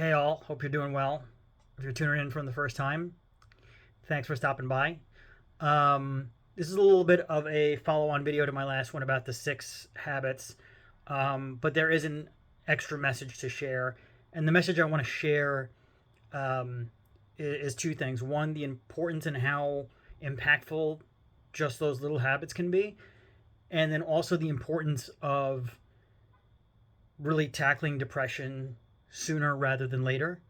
Hey all, hope you're doing well. If you're tuning in from the first time, thanks for stopping by. This is a little bit of a follow-on video to my last one about the 6 habits, but there is an extra message to share, and the message I want to share um, is 2 things. One, the importance and how impactful just those little habits can be, and then also the importance of really tackling depression sooner rather than later.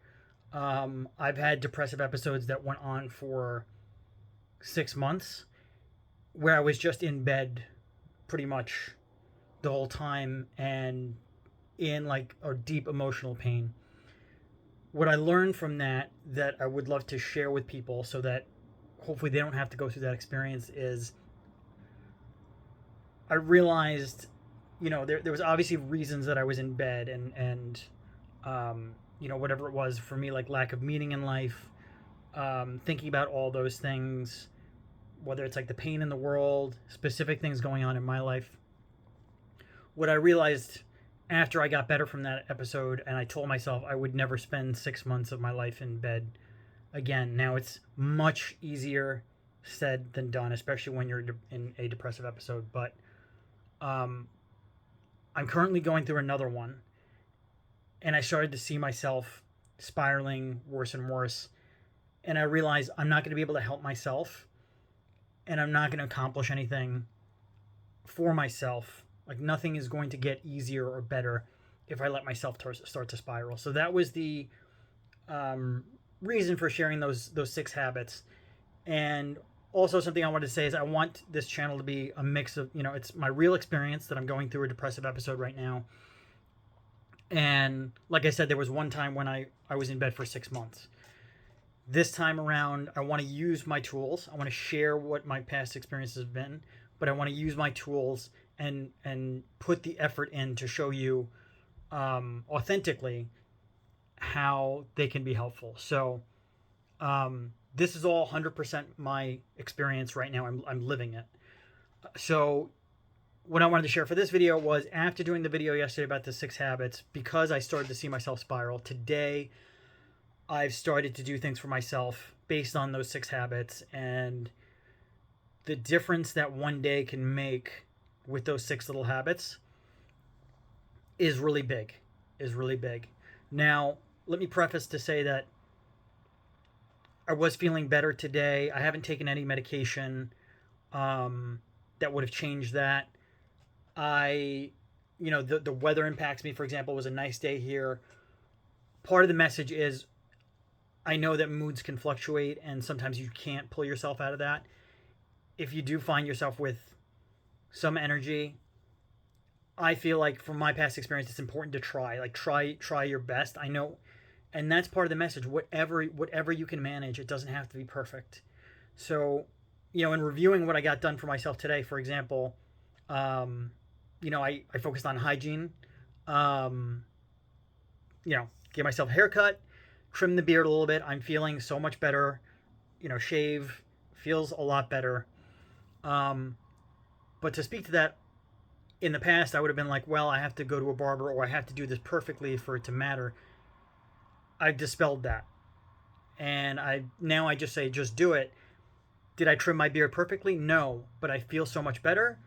I've had depressive episodes that went on for 6 months where I was just in bed pretty much the whole time and in like a deep emotional pain. What I learned from that I would love to share with people so that hopefully they don't have to go through that experience is I realized, there was obviously reasons that I was in bed and whatever it was for me, like lack of meaning in life, thinking about all those things, whether it's like the pain in the world, specific things going on in my life. What I realized after I got better from that episode, and I told myself I would never spend 6 months of my life in bed again. Now it's much easier said than done, especially when you're in a depressive episode. But um, I'm currently going through another one, and I started to see myself spiraling worse and worse. And I realized I'm not going to be able to help myself, and I'm not going to accomplish anything for myself. Like nothing is going to get easier or better if I let myself start to spiral. So that was the um, reason for sharing those 6 habits. And also something I wanted to say is I want this channel to be a mix of, it's my real experience that I'm going through a depressive episode right now. And like I said, there was one time when I was in bed for 6 months. This time around, I want to use my tools. I want to share what my past experiences have been, but I want to use my tools and put the effort in to show you authentically how they can be helpful. So this is all 100% my experience right now. I'm living it. So what I wanted to share for this video was after doing the video yesterday about the 6 habits, because I started to see myself spiral, today I've started to do things for myself based on those 6 habits, and the difference that one day can make with those 6 little habits is really big. Is really big. Now, let me preface to say that I was feeling better today. I haven't taken any medication that would have changed that. The weather impacts me. For example, it was a nice day here. Part of the message is I know that moods can fluctuate and sometimes you can't pull yourself out of that. If you do find yourself with some energy, I feel like from my past experience, it's important to try. Like try your best. I know, and that's part of the message. Whatever you can manage, it doesn't have to be perfect. So, in reviewing what I got done for myself today, for example, I focused on hygiene. Um, Give myself a haircut, trim the beard a little bit. I'm feeling so much better. Shave feels a lot better. Um, but to speak to that, in the past, I would have been like, well, I have to go to a barber or I have to do this perfectly for it to matter. I dispelled that. And I just say, just do it. Did I trim my beard perfectly? No, but I feel so much better.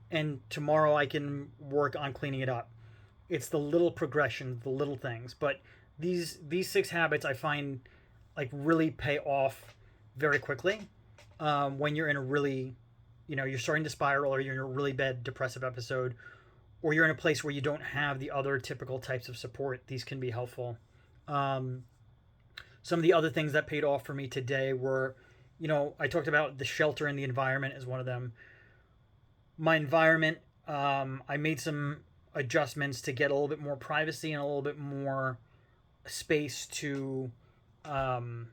And tomorrow I can work on cleaning it up. It's the little progressions, the little things. But these 6 habits I find like really pay off very quickly when you're in a really, you're starting to spiral or you're in a really bad depressive episode or you're in a place where you don't have the other typical types of support. These can be helpful. Um, some of the other things that paid off for me today were, I talked about the shelter and the environment as one of them. My environment, I made some adjustments to get a little bit more privacy and a little bit more space to um,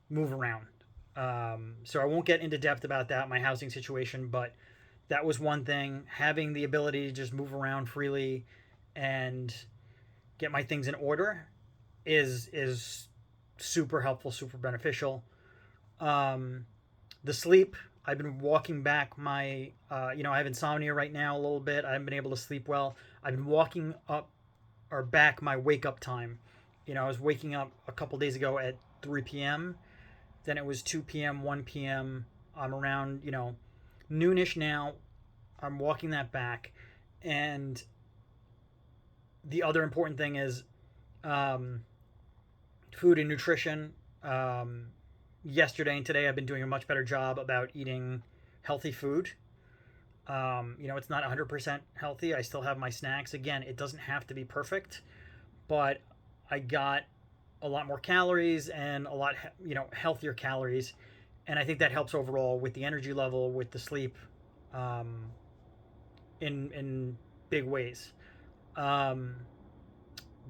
move around. So I won't get into depth about that, my housing situation, but that was one thing. Having the ability to just move around freely and get my things in order is super helpful, super beneficial. Um, the sleep, I've been walking back my, I have insomnia right now a little bit. I haven't been able to sleep well. I've been walking up or back my wake up time. I was waking up a couple days ago at 3 p.m. Then it was 2 p.m., 1 p.m. I'm around, noonish now. I'm walking that back. And the other important thing is um, food and nutrition. Um, Yesterday and today, I've been doing a much better job about eating healthy food. It's not 100% healthy. I still have my snacks. Again, it doesn't have to be perfect, but I got a lot more calories and a lot, healthier calories. And I think that helps overall with the energy level, with the sleep, um, in big ways. Um,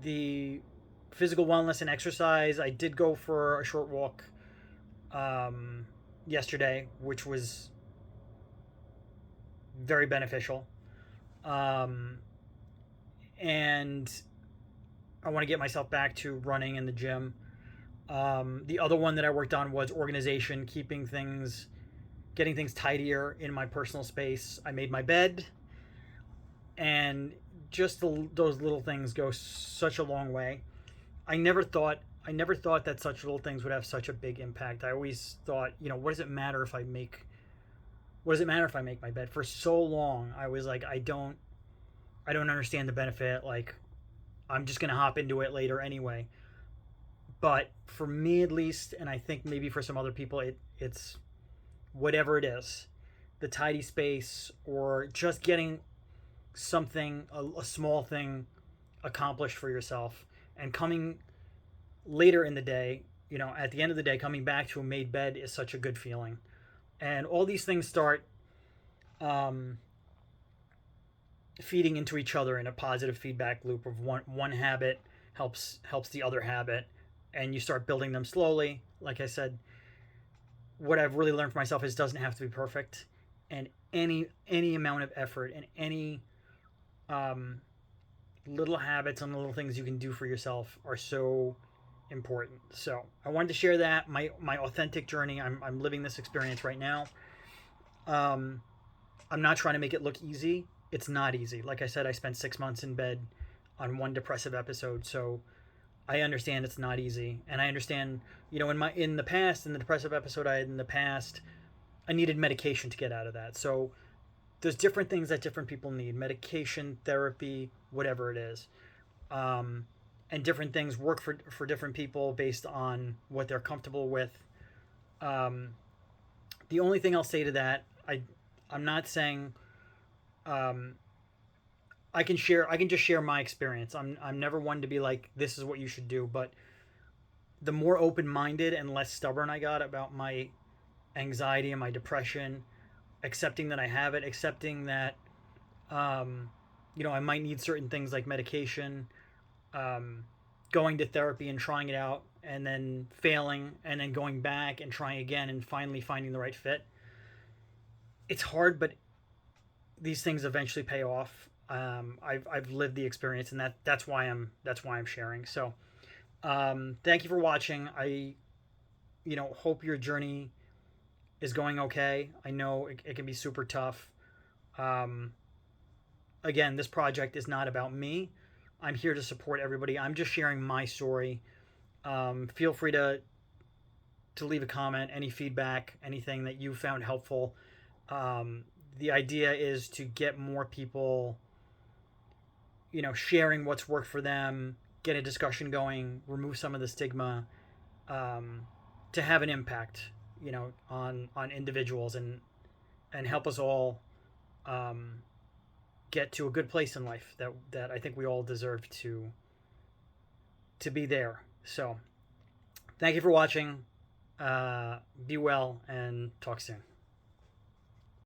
the physical wellness and exercise, I did go for a short walk um, yesterday, which was very beneficial. Um, and I want to get myself back to running in the gym. The other one that I worked on was organization, getting things tidier in my personal space. I made my bed, and just those little things go such a long way. I never thought that such little things would have such a big impact. I always thought, what does it matter if I make my bed? For so long, I was like, I don't understand the benefit. Like, I'm just gonna hop into it later anyway. But for me at least, and I think maybe for some other people, it's whatever it is, the tidy space or just getting a small thing accomplished for yourself, and coming later in the day, at the end of the day, coming back to a made bed is such a good feeling. And all these things start um, feeding into each other in a positive feedback loop of one habit helps the other habit, and you start building them slowly. Like I said, what I've really learned for myself is it doesn't have to be perfect, and any amount of effort and any um, little habits and little things you can do for yourself are so important. So I wanted to share that my authentic journey. I'm living this experience right now. Um, I'm not trying to make it look easy. It's not easy. Like I said, I spent 6 months in bed on one depressive episode, so I understand it's not easy, and I understand, in the past, in the depressive episode I had in the past, I needed medication to get out of that. So there's different things that different people need: medication, therapy, whatever it is, um, and different things work for different people based on what they're comfortable with. Um, the only thing I'll say to that, I'm not saying um, I can just share my experience. I'm never one to be like, this is what you should do, but the more open-minded and less stubborn I got about my anxiety and my depression, accepting that I have it, accepting that um, I might need certain things like medication, um, going to therapy and trying it out, and then failing, and then going back and trying again, and finally finding the right fit. It's hard, but these things eventually pay off. I've lived the experience, and that's why I'm sharing. So thank you for watching. I hope your journey is going okay. I know it can be super tough. Um, Again, this project is not about me. I'm here to support everybody. I'm just sharing my story. Feel free to leave a comment, any feedback, anything that you found helpful. Um, the idea is to get more people, sharing what's worked for them, get a discussion going, remove some of the stigma, um, to have an impact, on individuals, and help us all um, get to a good place in life that I think we all deserve to be there. So, thank you for watching. Be well and talk soon.